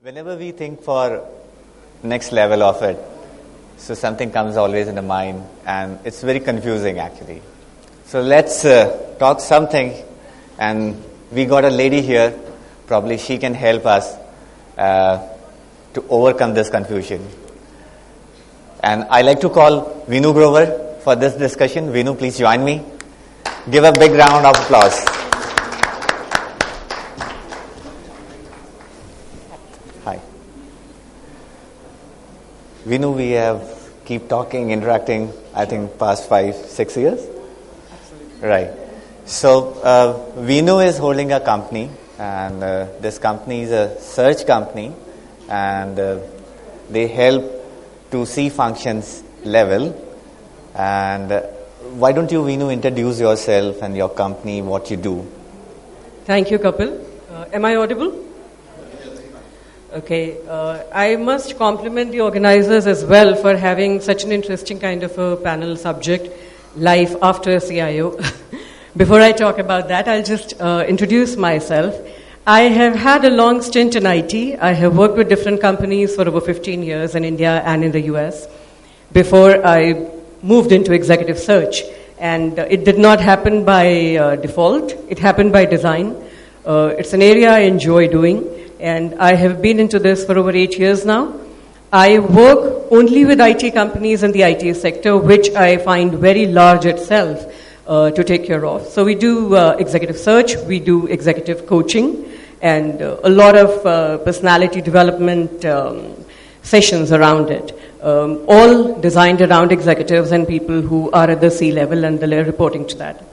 Whenever we think for next level of it, so something comes always in the mind, and it's very confusing actually. So let's talk something, and we got a lady here. Probably she can help us to overcome this confusion. And I like to call Vinu Grover for this discussion. Vinu, please join me. Give a big round of applause. Hi. Vinu, we have keep talking, interacting, I think past 5-6 years. Absolutely. Right. So Vinu is holding a company, and this company is a search company, and they help to see functions level. And why don't you, Vinu, introduce yourself and your company, what you do? Thank you, Kapil. Am I audible? Okay. I must compliment the organizers as well for having such an interesting kind of a panel subject, life after CIO. Before I talk about that, I'll just introduce myself. I have had a long stint in IT. I have worked with different companies for over 15 years in India and in the US before I moved into executive search. And it did not happen by default. It happened by design. It's an area I enjoy doing, and I have been into this for over 8 years now. I work only with IT companies in the IT sector, which I find very large itself to take care of. So we do executive search, we do executive coaching, and a lot of personality development sessions around it, all designed around executives and people who are at the C-level and they're reporting to that.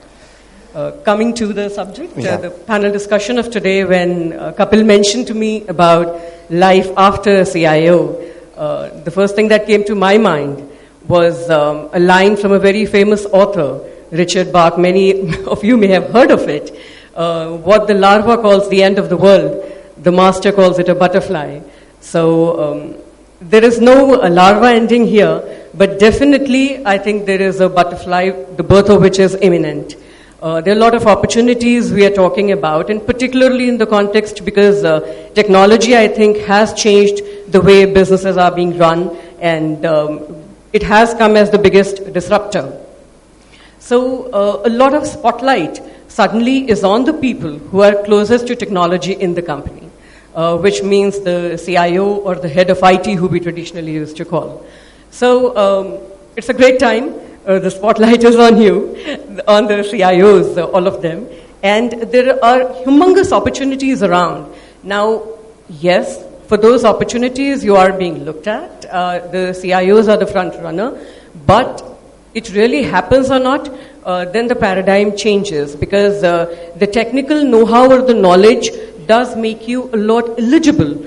Coming to the subject, the panel discussion of today, when Kapil mentioned to me about life after CIO, the first thing that came to my mind was a line from a very famous author, Richard Bach. Many of you may have heard of it. What the larva calls the end of the world, the master calls it a butterfly. So there is no larva ending here, but definitely I think there is a butterfly, the birth of which is imminent. There are a lot of opportunities we are talking about, and particularly in the context because technology, I think, has changed the way businesses are being run, and it has come as the biggest disruptor. So a lot of spotlight suddenly is on the people who are closest to technology in the company, which means the CIO or the head of IT, who we traditionally used to call. So it's a great time. The spotlight is on you, on the CIOs, all of them. And there are humongous opportunities around. Now, yes, for those opportunities you are being looked at. The CIOs are the front runner. But it really happens or not, then the paradigm changes, because the technical know-how or the knowledge does make you a lot eligible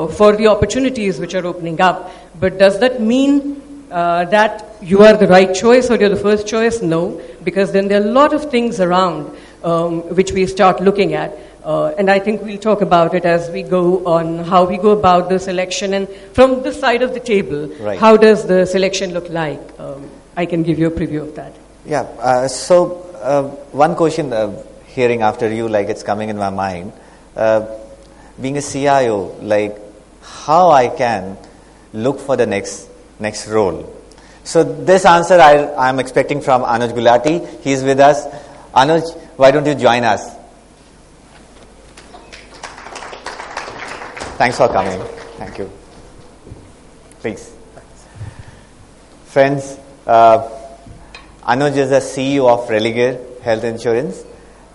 for the opportunities which are opening up. But does that mean that you are the right choice or you're the first choice? No, because then there are a lot of things around which we start looking at. And I think we'll talk about it as we go on, how we go about the selection. And from this side of the table, How does the selection look like? I can give you a preview of that. Yeah, so one question hearing after you, like it's coming in my mind. Being a CIO, like how I can look for the next role. So this answer I'm expecting from Anuj Gulati. He's with us. Anuj, why don't you join us? Thanks for coming. Thank you. Please. Friends, Anuj is the CEO of Religare Health Insurance,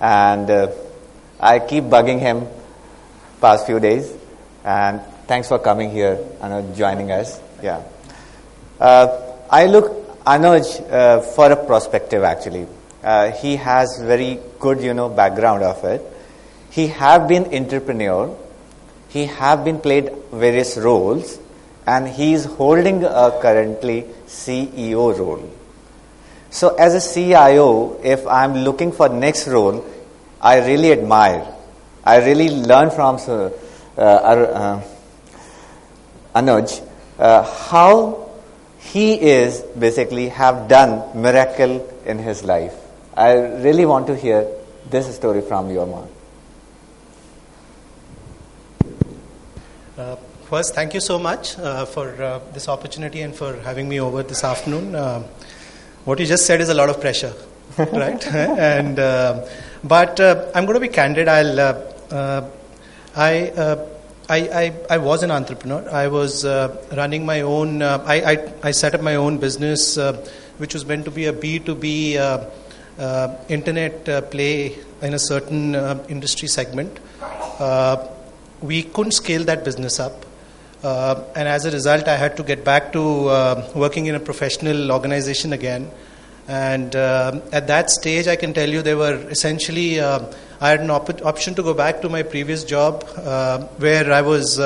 and I keep bugging him past few days. And thanks for coming here, Anuj, joining us. Yeah. I look Anuj for a perspective actually. He has very good, background of it. He have been entrepreneur. He have been played various roles, and he is holding a currently CEO role. So as a CIO, if I'm looking for next role, I really admire. I really learn from Anuj how he is basically have done miracle in his life. I really want to hear this story from your mouth. First, thank you so much for this opportunity and for having me over this afternoon. What you just said is a lot of pressure, right? And but I'm going to be candid. I was an entrepreneur. I was running my own. I set up my own business, which was meant to be a B2B internet play in a certain industry segment. We couldn't scale that business up, and as a result, I had to get back to working in a professional organization again. And at that stage, I can tell you, they were essentially, I had an option to go back to my previous job where I was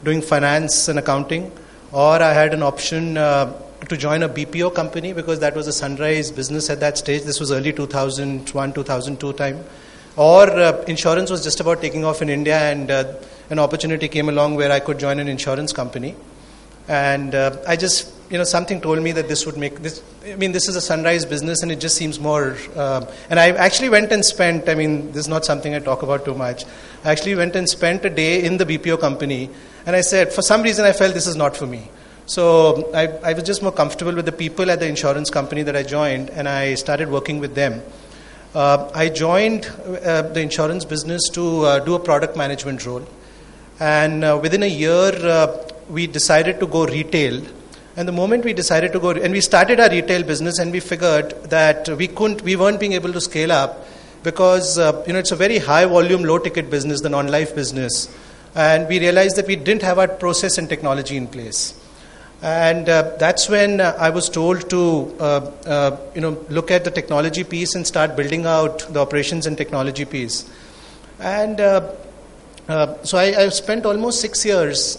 doing finance and accounting, or I had an option to join a BPO company, because that was a sunrise business at that stage. This was early 2001, 2002 time. Or insurance was just about taking off in India, and an opportunity came along where I could join an insurance company. And I just, something told me that this would make this. This is a sunrise business, and it just seems more. And I actually went and spent. This is not something I talk about too much. I actually went and spent a day in the BPO company, and I said, for some reason, I felt this is not for me. So I was just more comfortable with the people at the insurance company that I joined, and I started working with them. I joined the insurance business to do a product management role, and within a year, we decided to go retail. And the moment we decided to go, and we started our retail business, and we figured that we weren't being able to scale up because it's a very high volume, low ticket business, the non-life business, and we realized that we didn't have our process and technology in place. And that's when I was told to look at the technology piece and start building out the operations and technology piece. And so I spent almost 6 years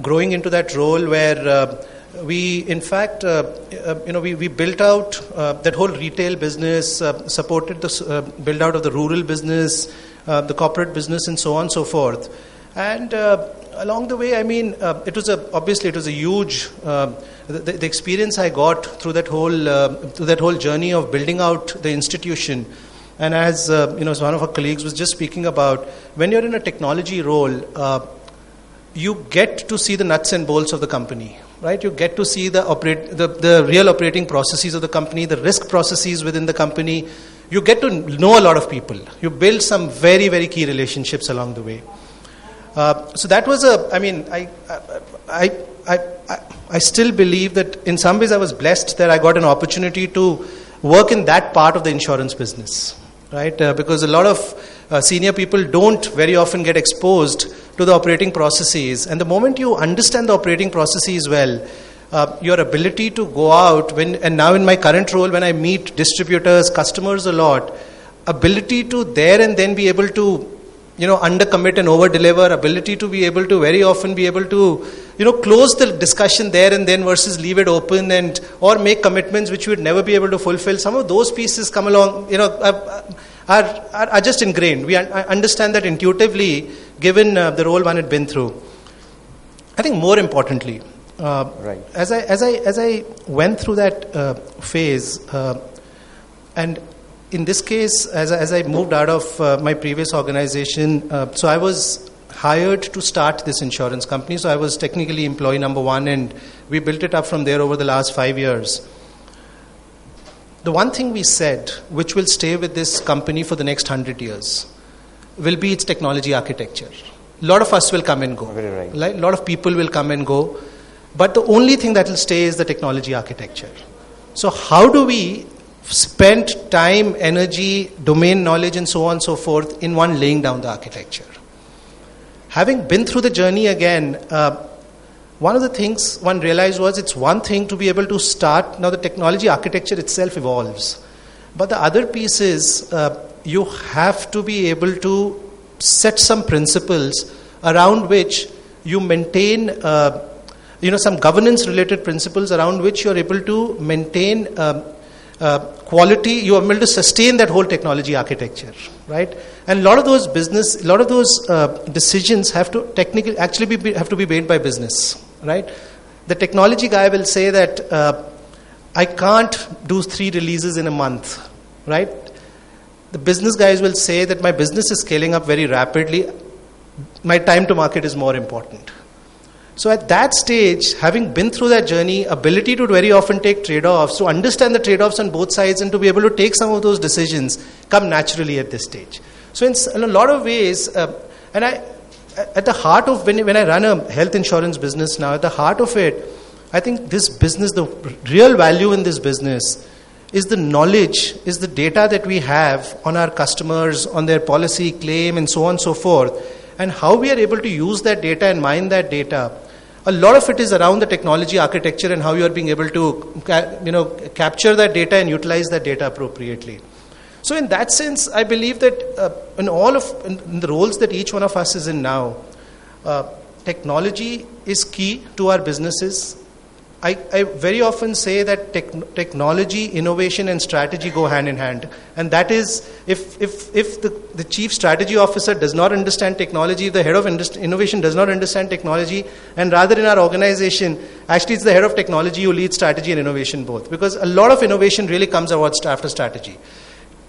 growing into that role, where we, in fact, we built out that whole retail business, supported the build out of the rural business, the corporate business, and so on and so forth. And along the way, it was a huge the experience I got through that whole journey of building out the institution. And as as one of our colleagues was just speaking about, when you're in a technology role, you get to see the nuts and bolts of the company, right? You get to see the real operating processes of the company, the risk processes within the company. You get to know a lot of people. You build some very, very key relationships along the way. So that was I still believe that in some ways I was blessed that I got an opportunity to work in that part of the insurance business, right? Because a lot of senior people don't very often get exposed to the operating processes. And the moment you understand the operating processes well, your ability to go out, and now in my current role, when I meet distributors, customers a lot, ability to there and then be able to undercommit and over-deliver, ability to be able to very often be able to, close the discussion there and then versus leave it open or make commitments which you would never be able to fulfill. Some of those pieces come along, are just ingrained. I understand that intuitively, given the role one had been through. I think more importantly, right. As I went through that phase, and in this case, as I moved out of my previous organization, so I was hired to start this insurance company. So I was technically employee number one, and we built it up from there over the last 5 years. The one thing we said, which will stay with this company for the next 100 years, will be its technology architecture. A lot of us will come and go. Very right. A lot of people will come and go. But the only thing that will stay is the technology architecture. So how do we spend time, energy, domain knowledge, and so on and so forth in one laying down the architecture? Having been through the journey again, one of the things one realized was it's one thing to be able to start. Now the technology architecture itself evolves. But the other piece is you have to be able to set some principles around which you maintain some governance related principles around which you're able to maintain quality. You are able to sustain that whole technology architecture, right? And a lot of those decisions have to technically actually have to be made by business, right? The technology guy will say that I can't do 3 releases in a month, right? The business guys will say that my business is scaling up very rapidly. my time to market is more important. So at that stage, having been through that journey, ability to very often take trade-offs, to understand the trade-offs on both sides and to be able to take some of those decisions come naturally at this stage. So in a lot of ways, and at the heart of when I run a health insurance business now, at the heart of it, I think this business, the real value in this business is the knowledge, is the data that we have on our customers, on their policy, claim, and so on and so forth, and how we are able to use that data and mine that data. A lot of it is around the technology architecture and how you are being able to capture that data and utilize that data appropriately. So in that sense, I believe that in the roles that each one of us is in now, technology is key to our businesses. I very often say that technology, innovation, and strategy go hand in hand. And that is, if the chief strategy officer does not understand technology, the head of innovation does not understand technology, and rather in our organization, actually it's the head of technology who leads strategy and innovation both. Because a lot of innovation really comes after strategy.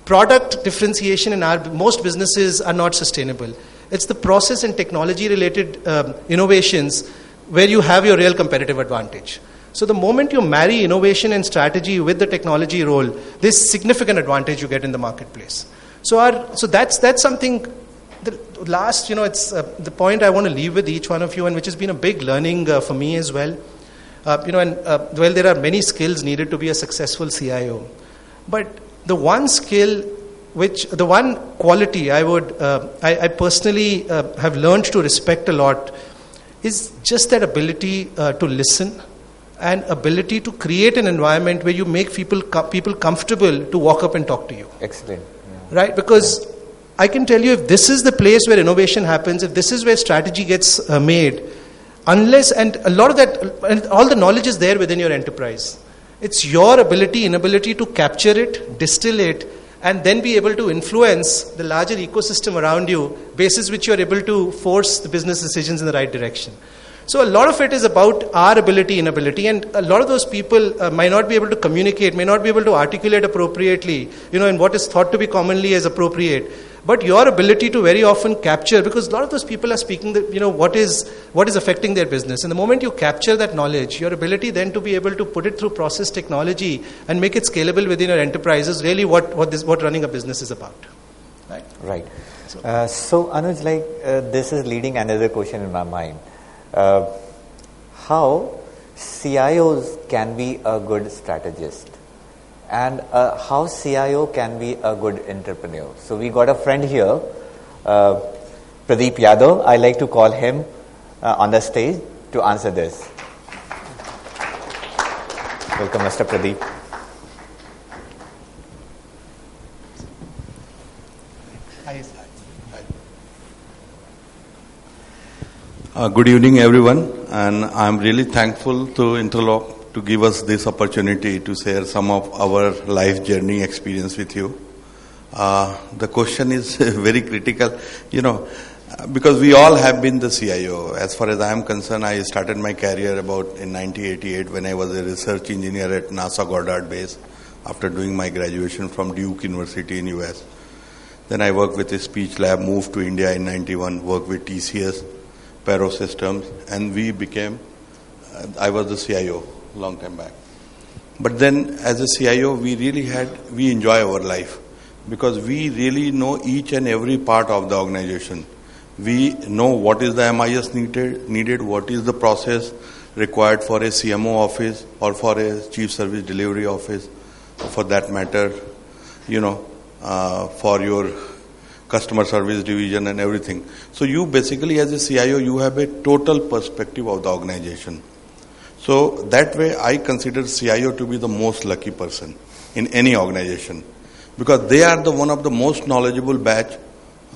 Product differentiation in most businesses are not sustainable. It's the process and technology related innovations where you have your real competitive advantage. So the moment you marry innovation and strategy with the technology role, there's significant advantage you get in the marketplace. So that's something. The last, it's the point I want to leave with each one of you, and which has been a big learning for me as well. There are many skills needed to be a successful CIO, but the one quality I personally have learned to respect a lot is just that ability to listen and ability to create an environment where you make people comfortable to walk up and talk to you. Excellent. Yeah. Right? Because I can tell you, if this is the place where innovation happens, if this is where strategy gets made, and a lot of that, and all the knowledge is there within your enterprise. It's your inability to capture it, distill it, and then be able to influence the larger ecosystem around you, basis which you are able to force the business decisions in the right direction. So a lot of it is about our inability, and a lot of those people might not be able to communicate, may not be able to articulate appropriately, in what is thought to be commonly as appropriate. But your ability to very often capture, because a lot of those people are speaking, what is affecting their business. And the moment you capture that knowledge, your ability then to be able to put it through process technology and make it scalable within your enterprise is really what running a business is about. Right. So Anuj, this is leading another question in my mind. How CIOs can be a good strategist, and how CIO can be a good entrepreneur. So we got a friend here, Pradeep Yadav. I like to call him on the stage to answer this. Welcome, Mr. Pradeep. Good evening, everyone, and I'm really thankful to Interlock to give us this opportunity to share some of our life journey experience with you. The question is very critical, because we all have been the CIO. As far as I am concerned, I started my career in 1988 when I was a research engineer at NASA Goddard Base after doing my graduation from Duke University in US. Then I worked with a speech lab, moved to India in 91, worked with TCS, Paro Systems, and I was the CIO long time back. But then as a CIO, we enjoy our life because we really know each and every part of the organization. We know what is the MIS needed, what is the process required for a CMO office or for a chief service delivery office, for that matter, for your customer service division and everything. So you basically as a CIO, you have a total perspective of the organization. So that way I consider CIO to be the most lucky person in any organization because they are one of the most knowledgeable batch,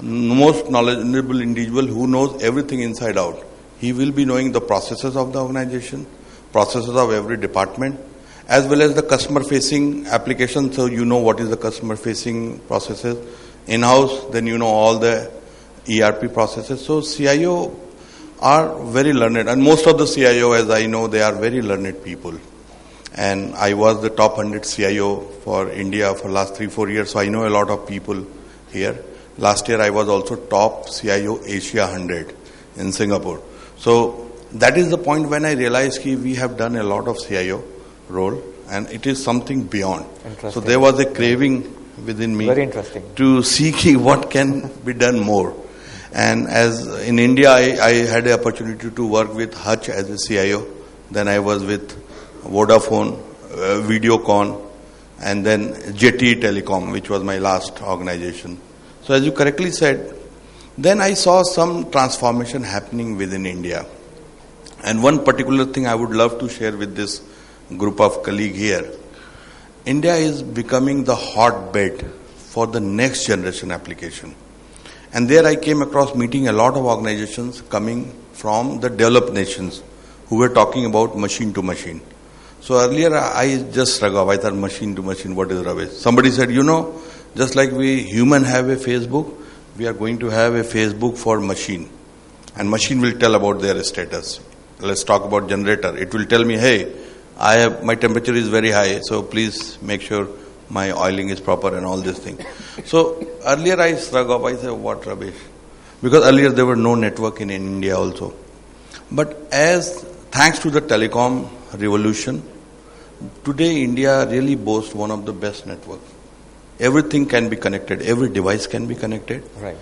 most knowledgeable individual who knows everything inside out. He will be knowing the processes of the organization, processes of every department, as well as the customer facing application. So you know what is the customer facing processes. In-house, then you know all the ERP processes. So CIO are very learned, and most of the CIO, as I know, they are very learned people. And I was the top 100 CIO for India for last 3-4 years, so I know a lot of people here. Last year I was also top CIO Asia 100 in Singapore. So that is the point when I realized that we have done a lot of CIO role and it is something beyond. So there was a craving within me Very interesting. to see what can be done more. And as in India, I had the opportunity to work with Hutch as a CIO. Then I was with Vodafone, Videocon, and then JT Telecom, which was my last organization. So as you correctly said, then I saw some transformation happening within India. And one particular thing I would love to share with this group of colleagues here. India is becoming the hotbed for the next generation application. And there I came across meeting a lot of organizations coming from the developed nations who were talking about machine to machine. So earlier I just shrugged off. I thought machine to machine, what is rubbish? Somebody said, just like we human have a Facebook, we are going to have a Facebook for machine. And machine will tell about their status. Let's talk about generator. It will tell me, hey, my temperature is very high, so please make sure my oiling is proper and all this thing. So earlier I shrugged off. I said, what rubbish? Because earlier there were no network in India also. But thanks to the telecom revolution, today India really boasts one of the best networks. Everything can be connected. Every device can be connected. Right.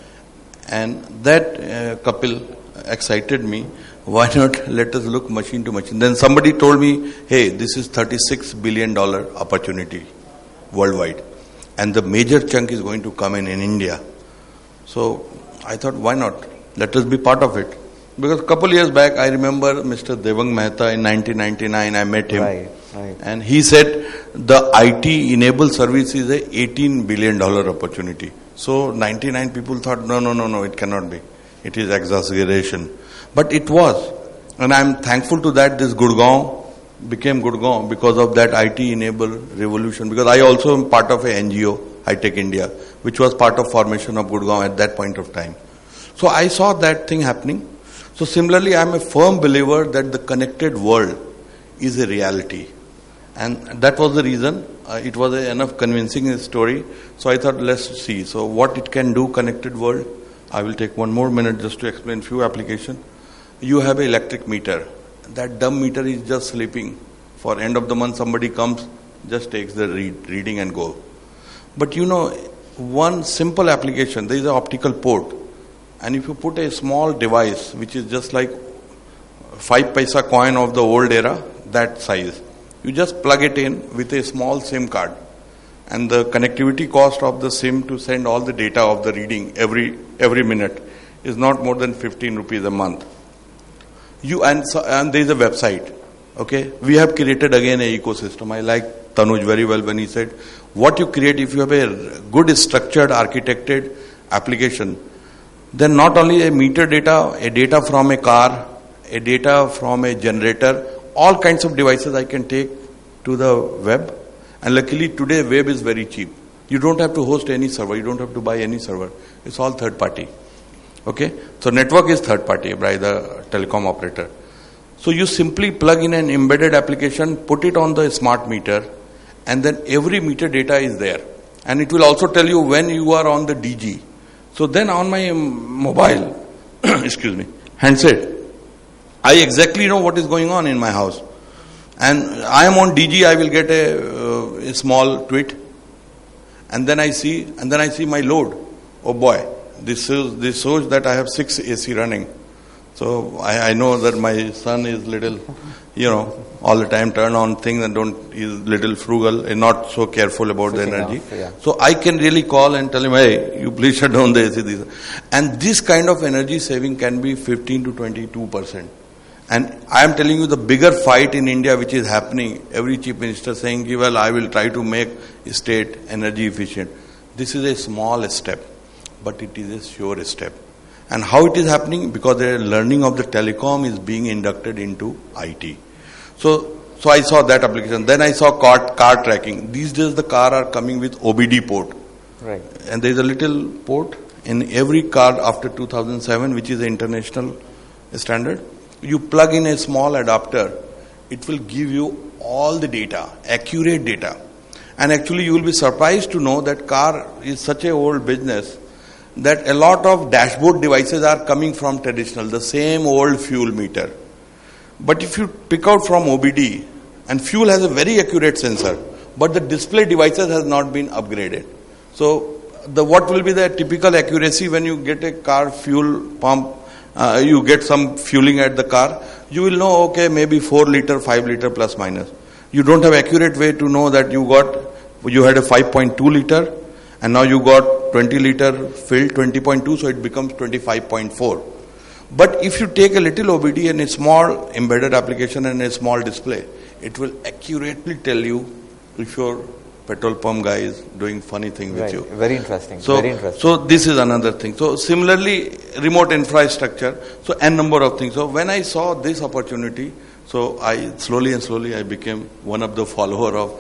And that Kapil excited me. Why not let us look machine to machine? Then somebody told me, hey, this is $36 billion opportunity worldwide. And the major chunk is going to come in India. So I thought, why not? Let us be part of it. Because a couple years back, I remember Mr. Devang Mehta in 1999, I met him. Right. And he said the IT-enabled service is a $18 billion opportunity. So 99 people thought, no, it cannot be. It is exaggeration. But it was. And I'm thankful to that this Gurgaon became Gurgaon because of that IT-enabled revolution. Because I also am part of a NGO, High Tech India, which was part of formation of Gurgaon at that point of time. So I saw that thing happening. So similarly, I'm a firm believer that the connected world is a reality. And that was the reason. It was enough convincing story. So I thought, let's see. So what it can do, connected world. I will take one more minute just to explain few applications. You have an electric meter. That dumb meter is just sleeping. For end of the month, somebody comes, just takes the reading and go. But one simple application, there is an optical port. And if you put a small device, which is just like 5 paisa coin of the old era, that size, you just plug it in with a small SIM card. And the connectivity cost of the SIM to send all the data of the reading every minute is not more than 15 rupees a month. And there is a website. Okay, we have created again an ecosystem. I like Tanuj very well when he said, what you create if you have a good structured, architected application, then not only a meter data, a data from a car, a data from a generator, all kinds of devices I can take to the web. And luckily today web is very cheap. You don't have to host any server. You don't have to buy any server. It's all third party. Okay. So network is third party by the telecom operator. So you simply plug in an embedded application, put it on the smart meter, and then every meter data is there. And it will also tell you when you are on the DG. So then on my mobile, handset, I exactly know what is going on in my house. And I am on DG, I will get a small tweet. And then I see my load. Oh boy, this shows that I have 6 AC running. So I know that my son is little, all the time turn on things and is little frugal and not so careful about the energy. So I can really call and tell him, hey, you please shut down the AC. And this kind of energy saving can be 15 to 22%. And I am telling you the bigger fight in India which is happening, every chief minister saying, well, I will try to make state energy efficient. This is a small step, but it is a sure step. And how it is happening? Because the learning of the telecom is being inducted into IT. So I saw that application. Then I saw car tracking. These days the car are coming with OBD port. Right. And there is a little port in every car after 2007, which is the international standard. You plug in a small adapter, it will give you all the data, accurate data. And actually you will be surprised to know that car is such an old business. that a lot of dashboard devices are coming from traditional, the same old fuel meter. But if you pick out from OBD, and fuel has a very accurate sensor, but the display devices has not been upgraded. So what will be the typical accuracy when you get a car fuel pump, you get some fueling at the car, you will know, okay, maybe 4 liter, 5 liter plus minus. You don't have accurate way to know that you had a 5.2 liter and now you got 20 liter filled 20.2, so it becomes 25.4. But if you take a little OBD and a small embedded application and a small display, it will accurately tell you if your petrol pump guy is doing funny thing with you. Very interesting. So, very interesting. So this is another thing. So similarly, remote infrastructure. So n number of things. So when I saw this opportunity, so I slowly I became one of the follower of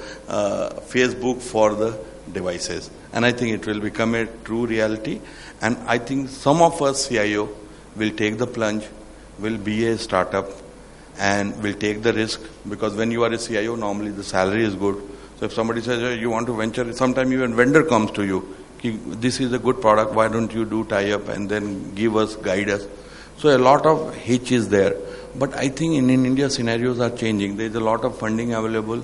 Facebook for the devices. And I think it will become a true reality. And I think some of us CIO will take the plunge, will be a startup, and will take the risk, because when you are a CIO, normally the salary is good. So if somebody says, hey, you want to venture, sometimes even vendor comes to you, this is a good product, why don't you do tie-up and then give us, guide us. So a lot of hitch is there. But I think in India, scenarios are changing. There is a lot of funding available.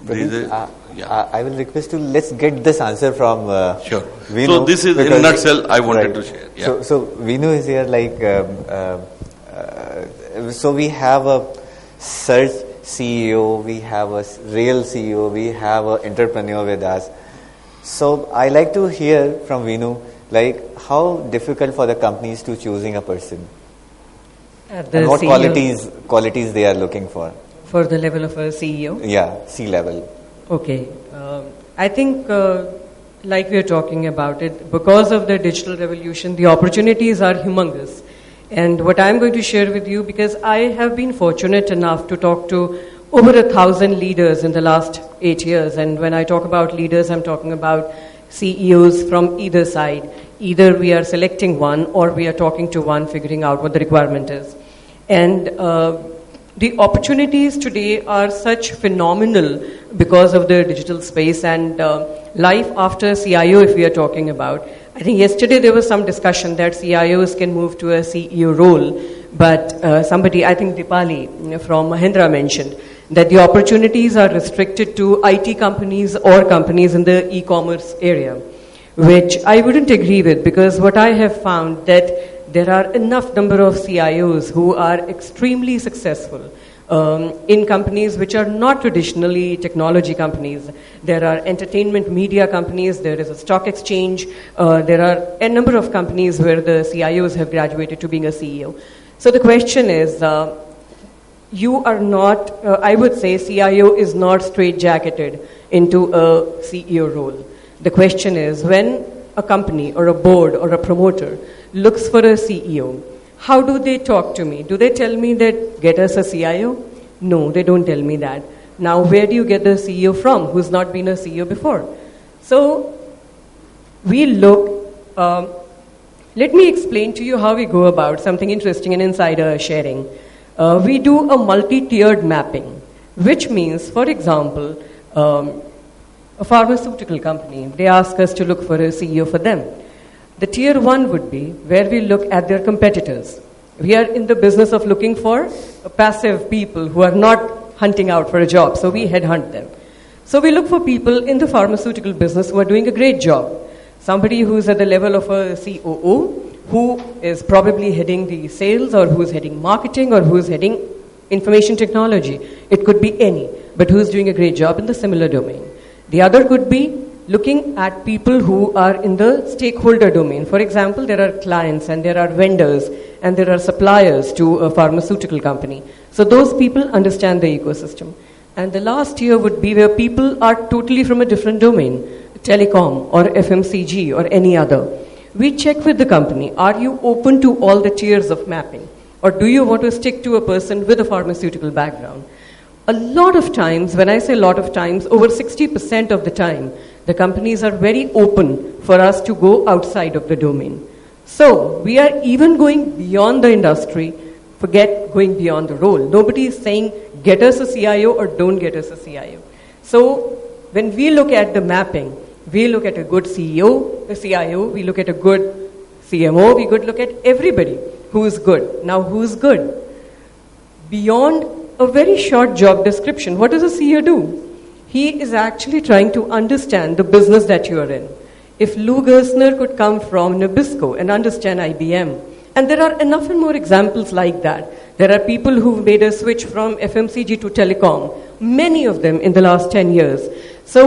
I will request you, let's get this answer from Sure. Vinu. So this is in a nutshell I wanted to share. Yeah. So Vinu is here so we have a search CEO, we have a real CEO, we have an entrepreneur with us. So I like to hear from Vinu, how difficult for the companies to choosing a person? And what qualities they are looking for? For the level of a CEO? Yeah, C-level. Okay. I think, like we are talking about it, because of the digital revolution, the opportunities are humongous. And what I'm going to share with you, because I have been fortunate enough to talk to over 1,000 leaders in the last 8 years. And when I talk about leaders, I'm talking about CEOs from either side. Either we are selecting one or we are talking to one, figuring out what the requirement is. And the opportunities today are such phenomenal because of the digital space and life after CIO, if we are talking about. I think yesterday there was some discussion that CIOs can move to a CEO role, but somebody, I think Dipali from Mahindra mentioned that the opportunities are restricted to IT companies or companies in the e-commerce area, which I wouldn't agree with, because what I have found that there are enough number of CIOs who are extremely successful in companies which are not traditionally technology companies. There are entertainment media companies, there is a stock exchange, there are a number of companies where the CIOs have graduated to being a CEO. So the question is, you are not, I would say CIO is not straitjacketed into a CEO role. The question is, when a company or a board or a promoter looks for a CEO, how do they talk to me? Do they tell me that get us a CIO? No, they don't tell me that. Now, where do you get the CEO from who's not been a CEO before? So, we look, let me explain to you how we go about something interesting in insider sharing. We do a multi-tiered mapping, which means, for example, a pharmaceutical company, they ask us to look for a CEO for them. The tier 1 would be where we look at their competitors. We are in the business of looking for passive people who are not hunting out for a job, so we headhunt them. So we look for people in the pharmaceutical business who are doing a great job. Somebody who's at the level of a COO, who is probably heading the sales, or who's heading marketing, or who's heading information technology. It could be any, but who's doing a great job in the similar domain. The other could be looking at people who are in the stakeholder domain. For example, there are clients and there are vendors and there are suppliers to a pharmaceutical company. So those people understand the ecosystem. And the last tier would be where people are totally from a different domain, telecom or FMCG or any other. We check with the company, are you open to all the tiers of mapping? Or do you want to stick to a person with a pharmaceutical background? A lot of times, when I say a lot of times, over 60% of the time, the companies are very open for us to go outside of the domain. So, we are even going beyond the industry, forget going beyond the role. Nobody is saying, get us a CIO or don't get us a CIO. So, when we look at the mapping, we look at a good CEO, a CIO, we look at a good CMO, we could look at everybody who is good. Now, who is good? Beyond a very short job description, what does a CEO do? He is actually trying to understand the business that you are in. If Lou Gerstner could come from Nabisco and understand IBM, and there are enough and more examples like that. There are people who've made a switch from FMCG to telecom, many of them in the last 10 years. So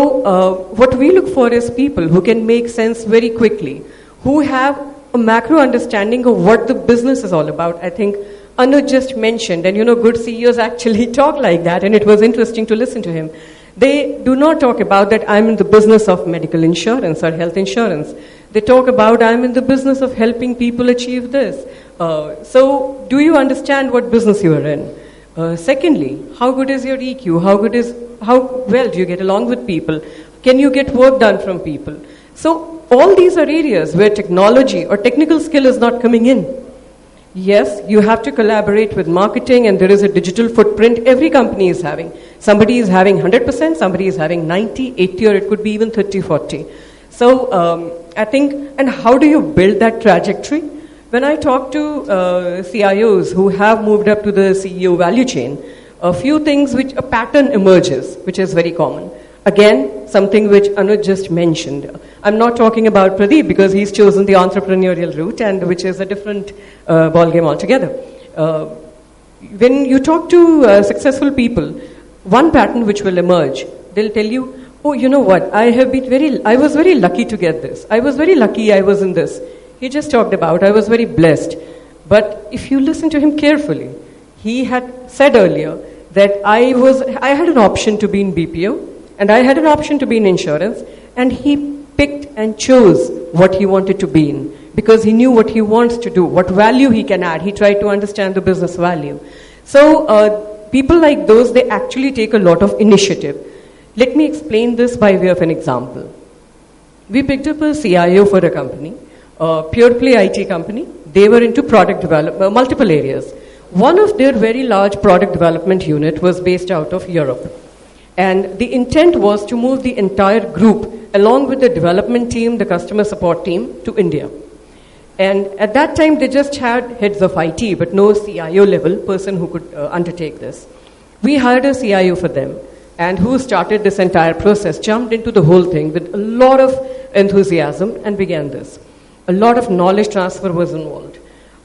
what we look for is people who can make sense very quickly, who have a macro understanding of what the business is all about. I think Anuj just mentioned, and good CEOs actually talk like that, and it was interesting to listen to him. They do not talk about that I'm in the business of medical insurance or health insurance. They talk about I'm in the business of helping people achieve this. So do you understand what business you are in? Secondly, how good is your EQ? How well do you get along with people? Can you get work done from people? So all these are areas where technology or technical skill is not coming in. Yes, you have to collaborate with marketing, and there is a digital footprint every company is having. Somebody is having 100%, somebody is having 90, 80, or it could be even 30, 40. So I think, and how do you build that trajectory? When I talk to CIOs who have moved up to the CEO value chain, a few things a pattern emerges, which is very common. Again, something which Anuj just mentioned. I'm not talking about Pradeep because he's chosen the entrepreneurial route, and which is a different ballgame altogether. When you talk to successful people, one pattern which will emerge, they'll tell you, oh, you know what, I was very lucky to get this. I was very lucky I was in this. He just talked about, I was very blessed. But if you listen to him carefully, he had said earlier that I had an option to be in BPO, and I had an option to be in insurance, and he picked and chose what he wanted to be in because he knew what he wants to do, what value he can add. He tried to understand the business value. So people like those, they actually take a lot of initiative. Let me explain this by way of an example. We picked up a CIO for a company, a pure play IT company. They were into product development, multiple areas. One of their very large product development unit was based out of Europe. And the intent was to move the entire group along with the development team, the customer support team, to India. And at that time, they just had heads of IT, but no CIO level person who could undertake this. We hired a CIO for them, and who started this entire process, jumped into the whole thing with a lot of enthusiasm and began this. A lot of knowledge transfer was involved.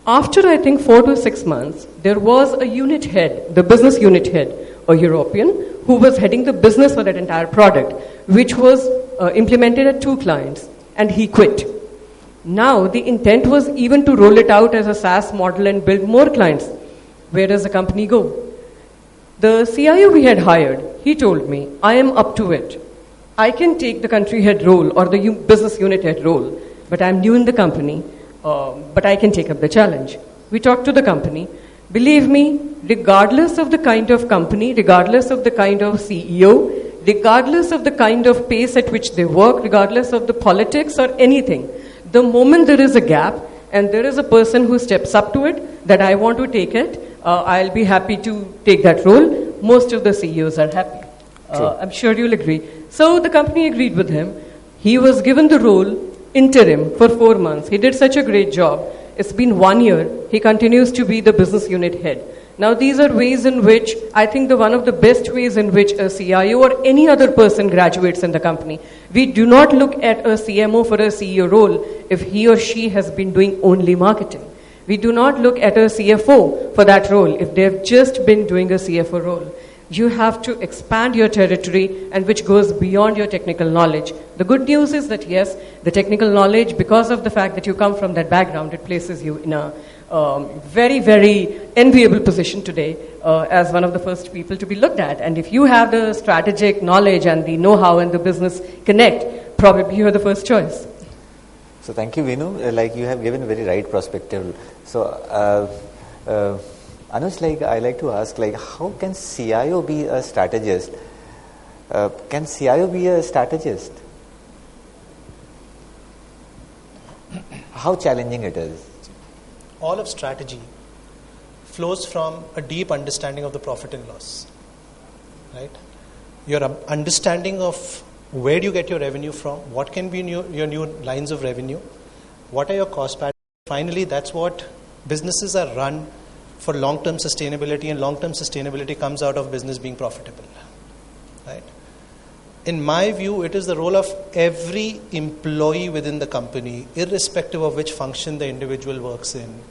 After, I think, 4 to 6 months, there was a unit head, the business unit head, a European, who was heading the business for that entire product, which was implemented at 2 clients, and he quit. Now, the intent was even to roll it out as a SaaS model and build more clients. Where does the company go? The CIO we had hired, he told me, I am up to it. I can take the country head role or the business unit head role, but I'm new in the company, but I can take up the challenge. We talked to the company. Believe me, regardless of the kind of company, regardless of the kind of CEO, regardless of the kind of pace at which they work, regardless of the politics or anything, the moment there is a gap and there is a person who steps up to it, that I want to take it, I'll be happy to take that role. Most of the CEOs are happy. I'm sure you'll agree. So the company agreed with him. He was given the role interim for 4 months. He did such a great job. It's been 1 year. He continues to be the business unit head. Now, these are ways in which, I think one of the best ways in which a CIO or any other person graduates in the company. We do not look at a CMO for a CEO role if he or she has been doing only marketing. We do not look at a CFO for that role if they've just been doing a CFO role. You have to expand your territory, and which goes beyond your technical knowledge. The good news is that, yes, the technical knowledge, because of the fact that you come from that background, it places you in a very, very enviable position today as one of the first people to be looked at. And if you have the strategic knowledge and the know-how and the business connect, probably you're the first choice. So thank you, Venu. Like, you have given a very right perspective. So Anuj, I like to ask, how can CIO be a strategist? Can CIO be a strategist? How challenging it is? All of strategy flows from a deep understanding of the profit and loss. Right? Your understanding of where do you get your revenue from, what can be your new lines of revenue, what are your cost patterns. finally, that's what businesses are run for long-term sustainability, and long-term sustainability comes out of business being profitable, right? In my view, it is the role of every employee within the company, irrespective of which function the individual works in,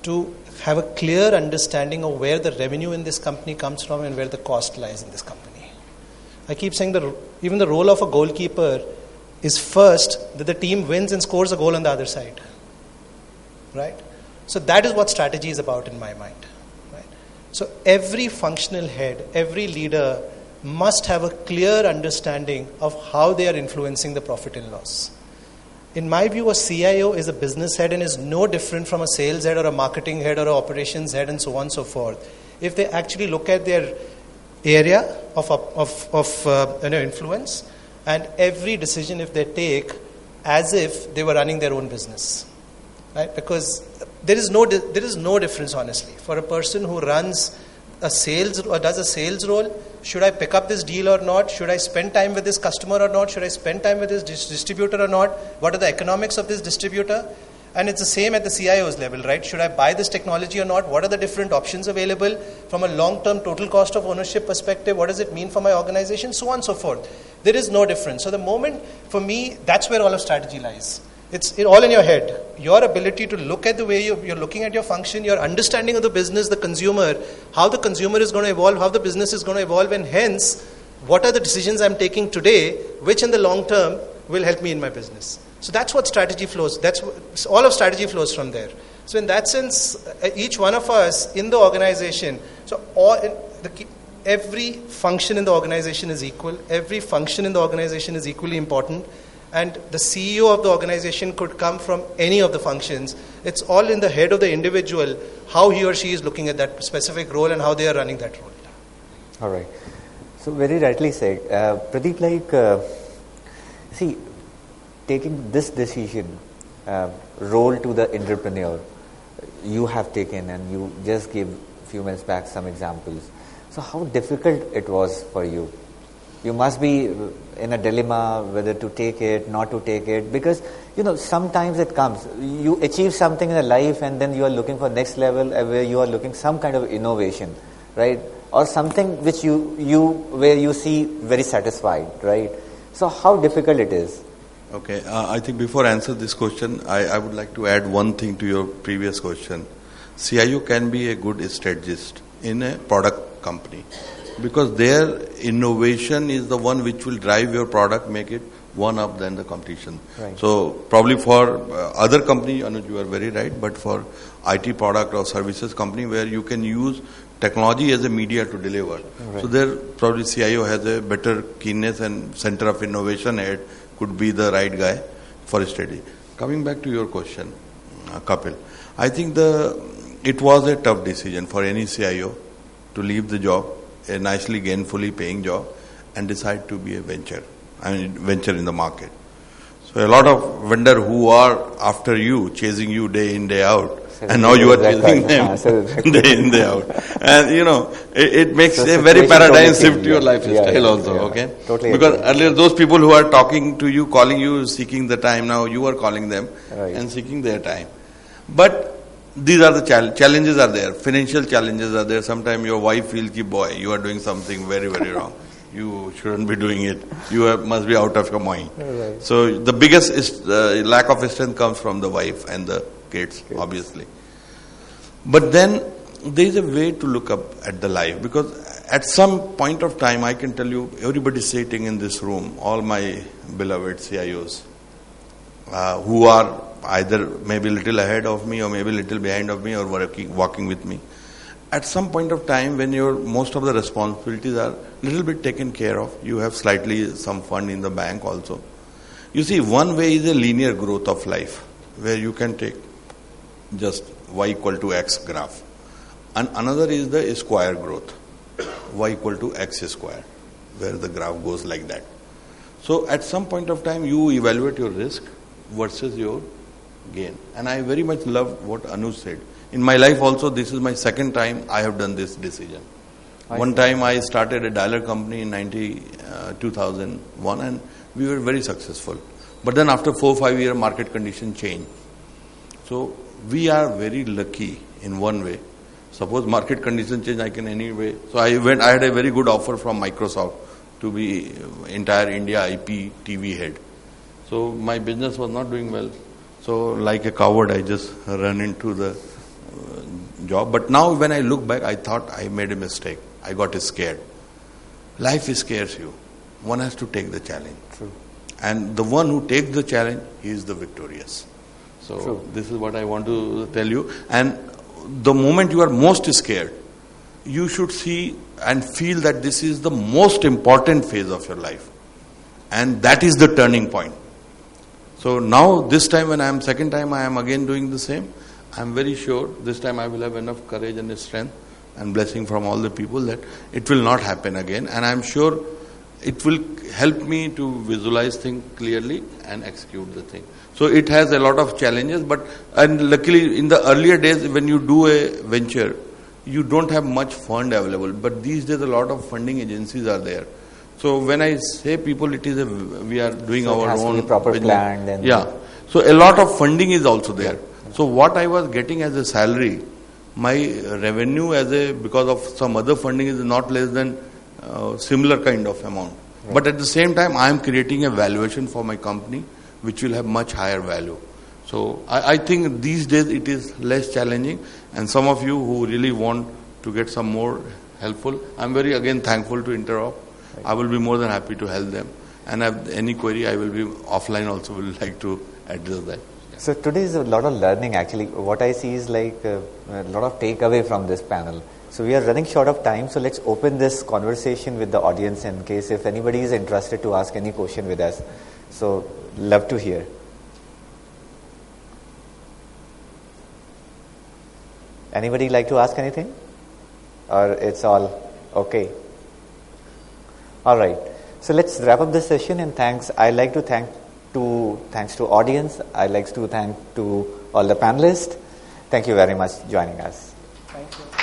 to have a clear understanding of where the revenue in this company comes from and where the cost lies in this company. I keep saying that even the role of a goalkeeper is first that the team wins and scores a goal on the other side, right? So that is what strategy is about in my mind, right? So every functional head, every leader must have a clear understanding of how they are influencing the profit and loss. In my view, a CIO is a business head and is no different from a sales head or a marketing head or an operations head and so on and so forth. If they actually look at their area of influence and every decision if they take as if they were running their own business, right? Because there is no difference, honestly, for a person who runs a sales or does a sales role. Should I pick up this deal or not? Should I spend time with this customer or not? Should I spend time with this distributor or not? What are the economics of this distributor? And it's the same at the CIO's level, right? Should I buy this technology or not? What are the different options available from a long-term total cost of ownership perspective? What does it mean for my organization? So on and so forth. There is no difference. So the moment, for me, that's where all of strategy lies. It's all in your head. Your ability to look at the way you're looking at your function, your understanding of the business, the consumer, how the consumer is going to evolve, how the business is going to evolve, and hence, what are the decisions I'm taking today, which in the long term will help me in my business. So that's what strategy flows. All of strategy flows from there. So in that sense, each one of us in the organization, every function in the organization is equal. Every function in the organization is equally important. And the CEO of the organization could come from any of the functions. It's all in the head of the individual, how he or she is looking at that specific role and how they are running that role. All right. So very rightly said. Pradeep, see, taking this decision, role to the entrepreneur, you have taken, and you just gave a few minutes back some examples. So how difficult it was for you? You must be in a dilemma whether to take it, not to take it, because sometimes it comes. You achieve something in a life, and then you are looking for next level where you are looking some kind of innovation, right? Or something which where you see very satisfied, right? So how difficult it is? Okay, I think before I answer this question, I would like to add one thing to your previous question. CIO can be a good strategist in a product company, because their innovation is the one which will drive your product, make it one up than the competition. Right. So probably for other company, Anuj, you are very right, but for IT product or services company where you can use technology as a media to deliver. Right. So there probably CIO has a better keenness, and center of innovation head could be the right guy for a study. Coming back to your question, Kapil, I think it was a tough decision for any CIO to leave the job, a nicely gainfully paying job, and decide to be a venture in the market. So a lot of vendor who are after you, chasing you day in, day out, and now you are chasing them day in, day out. And it makes a very paradigm shift to your lifestyle also, okay? Totally because agree. Earlier those people who are talking to you, calling you, seeking the time, now you are calling them and seeking their time. But these are the challenges are there. Financial challenges are there. Sometimes your wife feels, boy, you are doing something very, very wrong. You shouldn't be doing it. You must be out of your mind. Right. So the biggest lack of strength comes from the wife and the kids, obviously. But then there is a way to look up at the life, because at some point of time, I can tell you, everybody sitting in this room, all my beloved CIOs, who are either maybe a little ahead of me or maybe a little behind of me or walking with me. At some point of time when most of the responsibilities are a little bit taken care of, you have slightly some fund in the bank also. You see, one way is a linear growth of life, where you can take just y equal to x graph. And another is the square growth, y equal to x square, where the graph goes like that. So at some point of time, you evaluate your risk versus your gain. And I very much love what Anuj said. In my life also, this is my second time I have done this decision. One time I started a dialer company in 2001, and we were very successful. But then after 4-5 years, market condition changed. So we are very lucky in one way. Suppose market conditions change, I can anyway. So I had a very good offer from Microsoft to be entire India IP TV head. So my business was not doing well. So like a coward, I just ran into the job. But now when I look back, I thought I made a mistake. I got scared. Life scares you. One has to take the challenge. True. And the one who takes the challenge, he is the victorious. So True. this is what I want to tell you. And the moment you are most scared, you should see and feel that this is the most important phase of your life. And that is the turning point. So now this time when I am second time I am again doing the same, I am very sure this time I will have enough courage and strength and blessing from all the people that it will not happen again. And I am sure it will help me to visualize things clearly and execute the thing. So it has a lot of challenges, and luckily in the earlier days when you do a venture, you don't have much fund available. But these days a lot of funding agencies are there. So when I say people, it is we are doing So it our has to own be proper business. planned and- Yeah. So a lot of funding is also there. So what I was getting as a salary, my revenue because of some other funding is not less than similar kind of amount. Right. But at the same time, I am creating a valuation for my company, which will have much higher value. So I think these days it is less challenging, and some of you who really want to get some more helpful, I'm very again thankful to Interop. Right. I will be more than happy to help them. And if any query, I will be offline also will like to address that. So today is a lot of learning actually. What I see is like a lot of takeaway from this panel. So we are running short of time, so let's open this conversation with the audience in case if anybody is interested to ask any question with us. So love to hear. Anybody like to ask anything? Or it's all okay? All right. So let's wrap up this session, and thanks. I'd like to thanks to audience. I'd like to thank to all the panelists. Thank you very much joining us. Thank you.